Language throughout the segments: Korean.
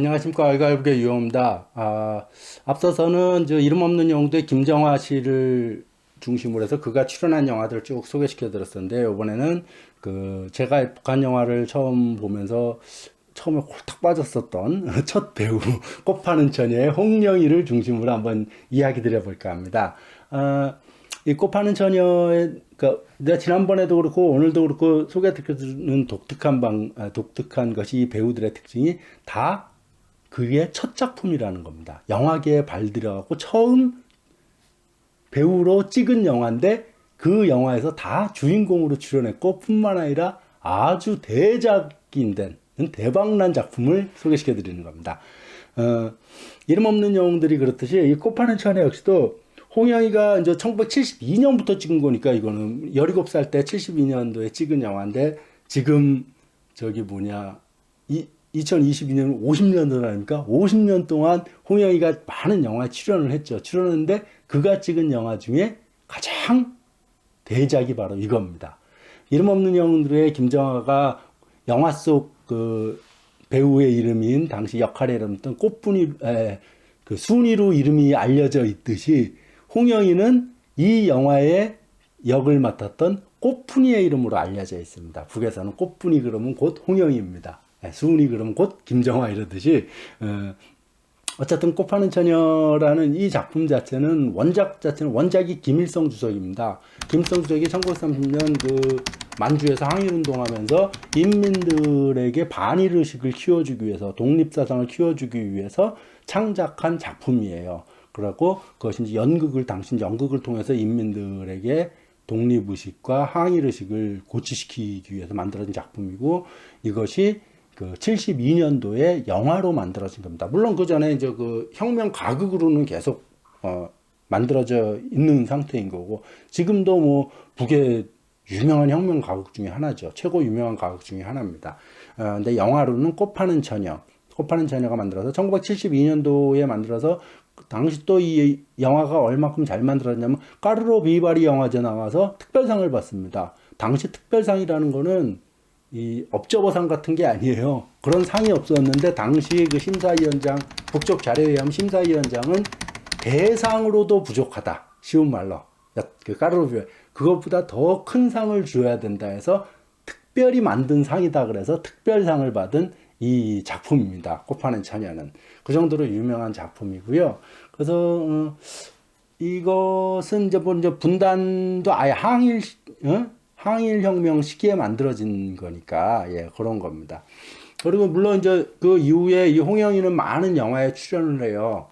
안녕하십니까. 알갈국의 유호입니다. 앞서서는 이름 없는 영웅도의 김정화 씨를 중심으로 해서 그가 출연한 영화들을 쭉 소개시켜 드렸었는데, 이번에는 제가 북한 영화를 처음 보면서 처음에 홀딱 빠졌었던 첫 배우, 꽃파는 처녀의 홍영희를 중심으로 한번 이야기 드려볼까 합니다. 이 꽃파는 처녀의, 내가 지난번에도 그렇고 오늘도 그렇고 소개해드리는 독특한 것이 이 배우들의 특징이 다 그게 첫 작품이라는 겁니다. 영화계에 발들여갖고 처음 배우로 찍은 영화인데 그 영화에서 다 주인공으로 출연했고 뿐만 아니라 아주 대작인 된 대박난 작품을 소개시켜 드리는 겁니다. 이름 없는 영웅들이 그렇듯이 이 꽃파는 처녀 역시도 홍영희가 이제 1972년부터 찍은 거니까 이거는 17살 때 72년도에 찍은 영화인데 지금 2022년 50년도 아닙니까? 50년 동안 홍영희가 많은 영화에 출연을 했죠. 출연했는데 그가 찍은 영화 중에 가장 대작이 바로 이겁니다. 이름 없는 영웅들의 김정아가 영화 속 배우의 이름인 당시 역할의 이름은 순위로 이름이 알려져 있듯이 홍영희는 이 영화의 역을 맡았던 꽃분이의 이름으로 알려져 있습니다. 북에서는 꽃분이 그러면 곧 홍영희입니다. 수은이 그러면 곧 김정화 이러듯이 어쨌든 꽃파는 처녀라는 이 작품 자체는 원작이 김일성 주석입니다. 김일성 주석이 1930년 만주에서 항일운동하면서 인민들에게 반일의식을 키워주기 위해서 독립사상을 키워주기 위해서 창작한 작품이에요. 그리고 그것이 이제 당시 연극을 통해서 인민들에게 독립의식과 항일의식을 고취시키기 위해서 만들어진 작품이고 이것이 72년도에 영화로 만들어진 겁니다. 물론 그 전에 이제 혁명 가극으로는 계속 만들어져 있는 상태인 거고 지금도 뭐 북의 유명한 혁명 가극 중에 하나죠. 최고 유명한 가극 중에 하나입니다. 근데 영화로는 꽃파는 처녀가 만들어서 1972년도에 만들어서 당시 또 이 영화가 얼마큼 잘 만들어졌냐면 까르로 비바리 영화제 나와서 특별상을 받습니다. 당시 특별상이라는 거는 이 업저버상 같은 게 아니에요. 그런 상이 없었는데 당시 심사위원장, 북쪽 자료위원 심사위원장은 대상으로도 부족하다. 쉬운 말로. 까르로비에 그것보다 더 큰 상을 줘야 된다 해서 특별히 만든 상이다 그래서 특별상을 받은 이 작품입니다. 꽃파는 처녀는. 그 정도로 유명한 작품이고요. 그래서 이것은 이제 분단도 아예 항일혁명 시기에 만들어진 거니까, 그런 겁니다. 그리고 물론 이제 그 이후에 이 홍영희는 많은 영화에 출연을 해요.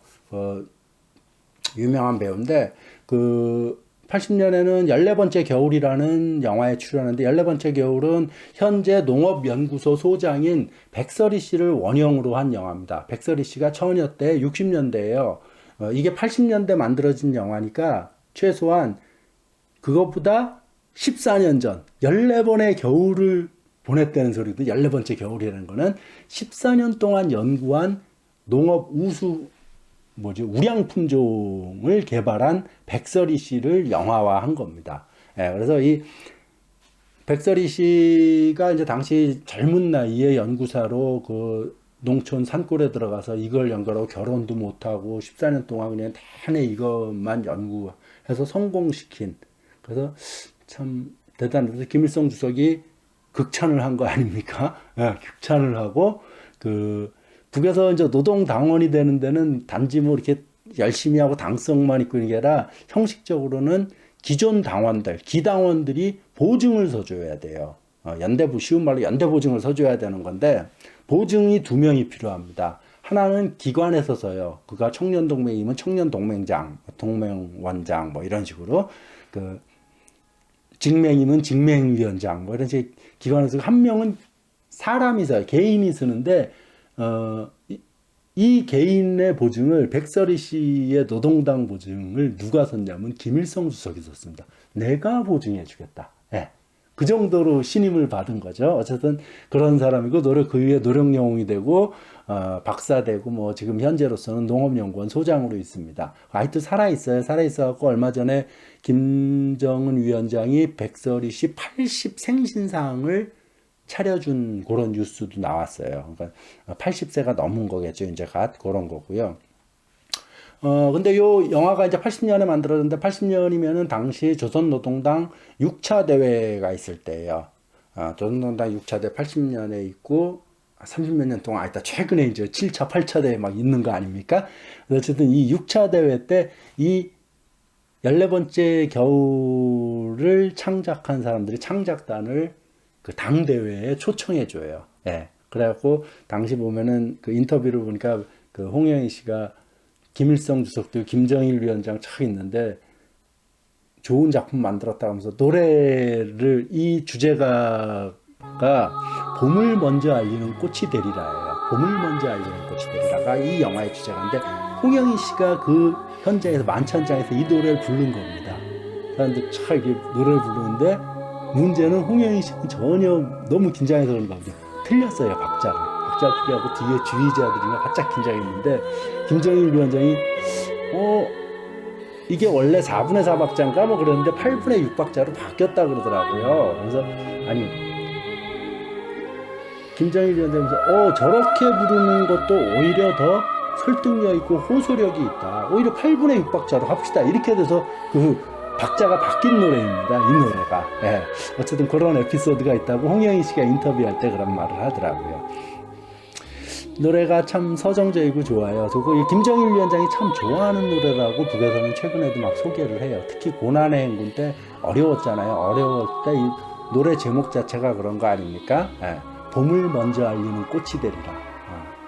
유명한 배우인데, 80년에는 14번째 겨울이라는 영화에 출연하는데, 14번째 겨울은 현재 농업연구소 소장인 백설이 씨를 원형으로 한 영화입니다. 백설이 씨가 처녀 때 60년대예요. 이게 80년대 만들어진 영화니까, 최소한 그것보다 14년 전 14번의 겨울을 보냈다는 소리도 14번째 겨울이라는 거는 14년 동안 연구한 농업 우량 품종을 개발한 백설이 씨를 영화화한 겁니다. 그래서 이 백설이 씨가 이제 당시 젊은 나이에 연구사로 농촌 산골에 들어가서 이걸 연구하고 결혼도 못하고 14년 동안 그냥 내내 이것만 연구해서 성공시킨 그래서 참 대단해서 김일성 주석이 극찬을 한 거 아닙니까? 극찬을 하고 북에서 이제 노동당원이 되는 데는 단지 뭐 이렇게 열심히 하고 당성만 있고 이게 아니라 형식적으로는 기존 당원들, 기당원들이 보증을 서줘야 돼요. 쉬운 말로 연대보증을 서줘야 되는 건데 보증이 2명이 필요합니다. 하나는 기관에서 서요. 그가 청년동맹이면 청년동맹장, 동맹원장 뭐 이런 식으로 직맹이면 직맹위원장 뭐 이런 식 기관에서 한 명은 사람이 써요. 개인이 쓰는데 이 개인의 보증을 백설이 씨의 노동당 보증을 누가 썼냐면 김일성 주석이 썼습니다. 내가 보증해 주겠다. 그 정도로 신임을 받은 거죠. 어쨌든 그런 사람이고 그 위에 노령영웅이 되고 박사되고 뭐 지금 현재로서는 농업연구원 소장으로 있습니다. 아직도 살아있어요. 살아있어갖고 얼마 전에 김정은 위원장이 백설이 씨 80 생신상을 차려준 그런 뉴스도 나왔어요. 그러니까 80세가 넘은 거겠죠. 이제 갓 그런 거고요. 근데 요 영화가 이제 80년에 만들어졌는데 80년이면은 당시 조선노동당 6차 대회가 있을 때예요. 조선노동당 6차 대회 80년에 있고 30몇 년 동안 있다 최근에 이제 7차, 8차 대회 막 있는 거 아닙니까? 어쨌든 이 6차 대회 때 이 14번째 겨울을 창작한 사람들이 창작단을 그 당대회에 초청해 줘요. 예. 그래갖고 당시 보면은 그 인터뷰를 보니까 그 홍영희 씨가 김일성 주석도 김정일 위원장 차 있는데 좋은 작품 만들었다 하면서 노래를 이 주제가가 봄을 먼저 알리는 꽃이 되리라예요. 봄을 먼저 알리는 꽃이 되리라가 이 영화의 주제가인데 홍영희 씨가 그 현장에서 만찬장에서 이 노래를 부른 겁니다. 사람들 차 이렇게 노래를 부르는데 문제는 홍영희 씨는 전혀 너무 긴장해서 그런가 보죠. 틀렸어요, 박자를. 박자를 틀려하고 뒤에 주의자들이 바짝 긴장했는데 김정일 위원장이 이게 원래 4분의 4박자인가 뭐 그랬는데 8분의 6박자로 바뀌었다 그러더라고요. 그래서 아니 김정일 위원장님께서 저렇게 부르는 것도 오히려 더 설득력 있고 호소력이 있다. 오히려 8분의 6박자로 합시다. 이렇게 돼서 그 박자가 바뀐 노래입니다. 이 노래가. 예. 어쨌든 그런 에피소드가 있다고 홍영희 씨가 인터뷰할 때 그런 말을 하더라고요. 노래가 참 서정적이고 좋아요. 저거 김정일 위원장이 참 좋아하는 노래라고 북에서는 최근에도 막 소개를 해요. 특히 고난의 행군 때 어려웠잖아요. 어려울 때 이 노래 제목 자체가 그런 거 아닙니까? 예. 봄을 먼저 알리는 꽃이 되리라.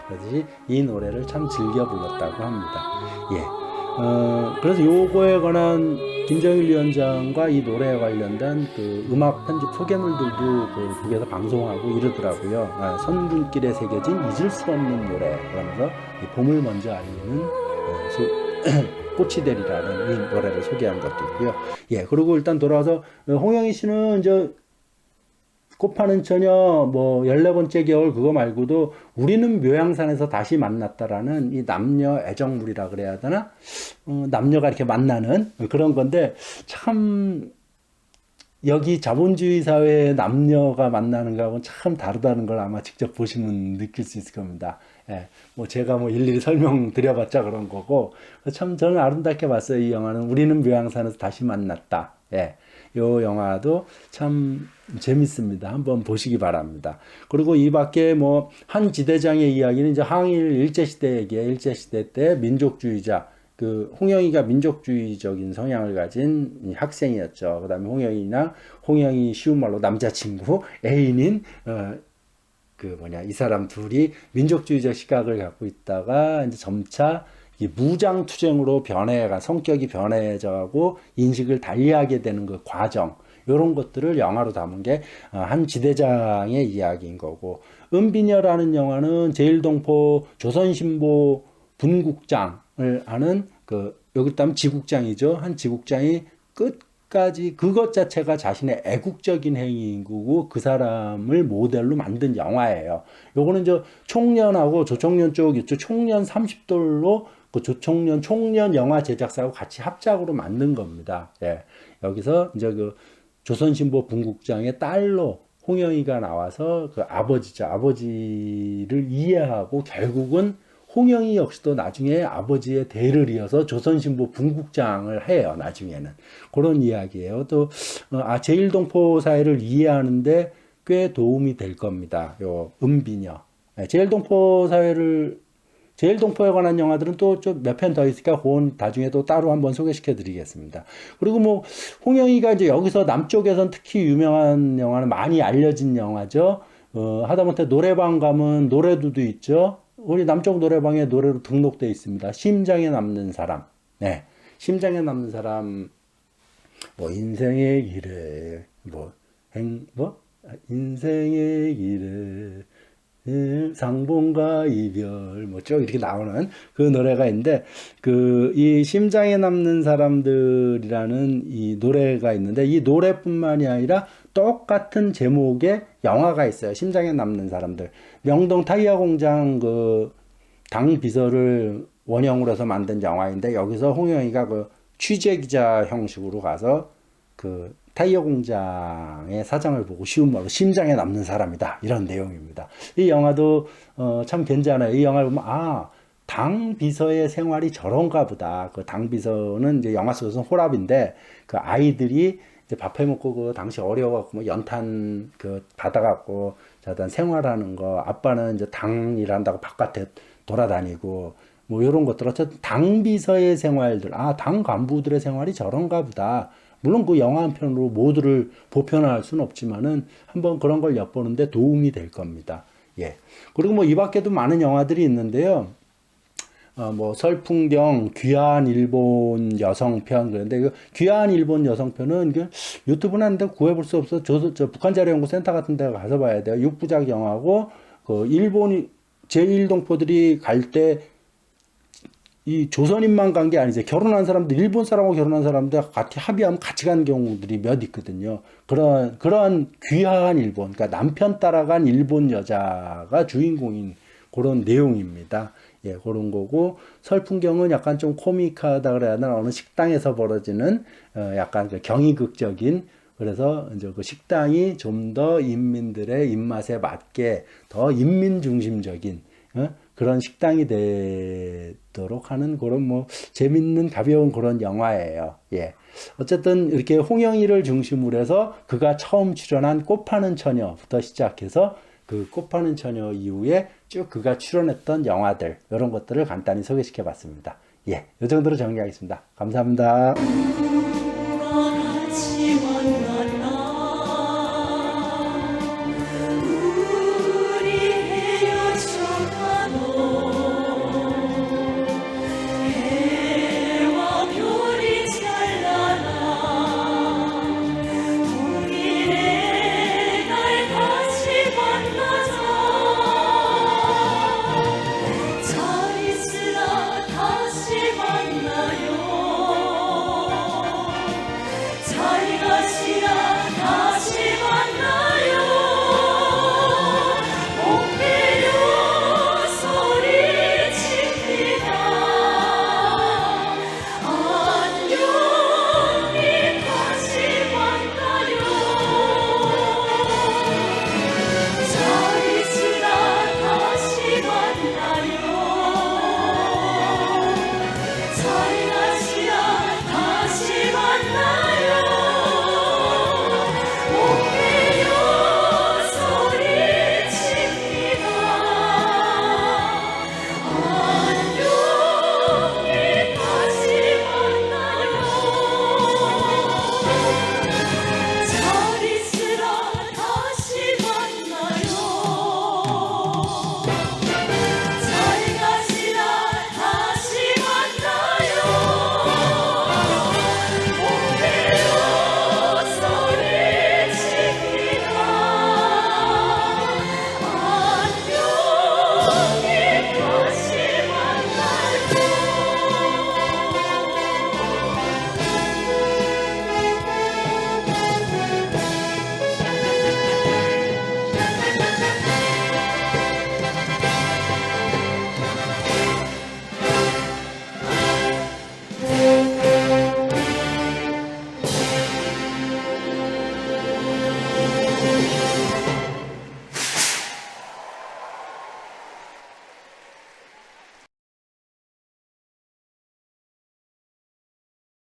그래서 이 노래를 참 즐겨 불렀다고 합니다. 예. 그래서 요거에 관한 김정일 위원장과 이 노래에 관련된 그 음악 편집 소개물들도 그 북에서 방송하고 이러더라고요. 선분길에 새겨진 잊을 수 없는 노래 그러면서 이 봄을 먼저 알리는 꽃이 되리라는 이 노래를 소개한 것도 있고요. 예. 그리고 일단 돌아와서 홍영희 씨는 이제 꽃 파는 처녀, 14번째 겨울 그거 말고도 우리는 묘양산에서 다시 만났다라는 이 남녀 애정물이라 그래야 되나? 남녀가 이렇게 만나는 그런 건데 참 여기 자본주의 사회의 남녀가 만나는 거하고는 참 다르다는 걸 아마 직접 보시면 느낄 수 있을 겁니다. 예, 제가 일일이 설명드려봤자 그런 거고 참 저는 아름답게 봤어요. 이 영화는 우리는 묘양산에서 다시 만났다. 예. 요 영화도 참 재밌습니다. 한번 보시기 바랍니다. 그리고 이 밖에 한 지대장의 이야기는 이제 항일 일제시대 얘기예요. 일제시대 때 민족주의자, 홍영희가 민족주의적인 성향을 가진 학생이었죠. 그 다음에 홍영희 쉬운 말로 남자친구, 애인인, 이 사람 둘이 민족주의적 시각을 갖고 있다가 이제 점차 무장투쟁으로 성격이 변해져가고 인식을 달리하게 되는 그 과정, 이런 것들을 영화로 담은 게 한 지대장의 이야기인 거고, 은비녀라는 영화는 제일동포 조선신보 분국장을 하는 여기 따면 지국장이죠. 한 지국장이 끝까지 그것 자체가 자신의 애국적인 행위인 거고 그 사람을 모델로 만든 영화예요. 요거는 총련하고 조총련 쪽 있죠. 총련 30돌로 그 총련 영화 제작사하고 같이 합작으로 만든 겁니다. 예. 여기서 이제 조선신보 분국장의 딸로 홍영희가 나와서 아버지를 이해하고 결국은 홍영희 역시도 나중에 아버지의 대를 이어서 조선신보 분국장을 해요. 나중에는. 그런 이야기예요. 또 제일동포 사회를 이해하는데 꽤 도움이 될 겁니다. 요 은비녀. 제일동포에 관한 영화들은 또 좀 몇 편 더 있으니까 그건 나중에 또 따로 한번 소개시켜 드리겠습니다. 그리고 홍영희가 이제 여기서 남쪽에선 특히 유명한 영화는 많이 알려진 영화죠. 하다못해 노래방 가면 노래도 있죠. 우리 남쪽 노래방에 노래로 등록되어 있습니다. 심장에 남는 사람. 네. 심장에 남는 사람, 인생의 길에, 인생의 길에, 상봉과 이별, 쭉 이렇게 나오는 그 노래가 있는데, 이 심장에 남는 사람들이라는 이 노래가 있는데, 이 노래뿐만이 아니라 똑같은 제목의 영화가 있어요. 심장에 남는 사람들. 명동 타이어 공장 당 비서를 원형으로 해서 만든 영화인데, 여기서 홍영희가 취재 기자 형식으로 가서 타이어 공장의 사장을 보고 쉬운 말로 심장에 남는 사람이다. 이런 내용입니다. 이 영화도 참 괜찮아요. 이 영화를 보면 당 비서의 생활이 저런가 보다. 그 당 비서는 이제 영화 속에서는 호랍인데 그 아이들이 이제 밥 해먹고 그 당시 어려워갖고 뭐 연탄 그 받아갖고 자단 생활하는 거 아빠는 이제 당 일한다고 바깥에 돌아다니고 뭐 이런 것들 어쨌든 당 비서의 생활들 당 간부들의 생활이 저런가 보다. 물론 그 영화 한 편으로 모두를 보편화할 수는 없지만은 한번 그런 걸 엿보는데 도움이 될 겁니다. 예. 그리고 뭐 이 밖에도 많은 영화들이 있는데요. 뭐 설풍경, 귀한 일본 여성편 그런데 그 귀한 일본 여성편은 그 유튜브는 한데 구해볼 수 없어. 저 북한자료연구센터 같은 데 가서 봐야 돼요. 6부작 영화고 그 일본 제1동포들이 갈 때 이 조선인만 간 게 아니죠. 결혼한 사람들, 일본 사람하고 결혼한 사람들 같이 합의하면 같이 간 경우들이 몇 있거든요. 그런 귀한 일본, 그러니까 남편 따라간 일본 여자가 주인공인 그런 내용입니다. 예, 그런 거고, 설풍경은 약간 좀 코믹하다 그래야 하나, 어느 식당에서 벌어지는, 약간 그 경이극적인, 그래서 이제 그 식당이 좀 더 인민들의 입맛에 맞게 더 인민 중심적인, 그런 식당이 되도록 하는 그런 뭐 재밌는 가벼운 그런 영화예요. 예. 어쨌든 이렇게 홍영희를 중심으로 해서 그가 처음 출연한 꽃 파는 처녀부터 시작해서 그 꽃 파는 처녀 이후에 쭉 그가 출연했던 영화들 이런 것들을 간단히 소개시켜 봤습니다. 예. 이 정도로 정리하겠습니다. 감사합니다.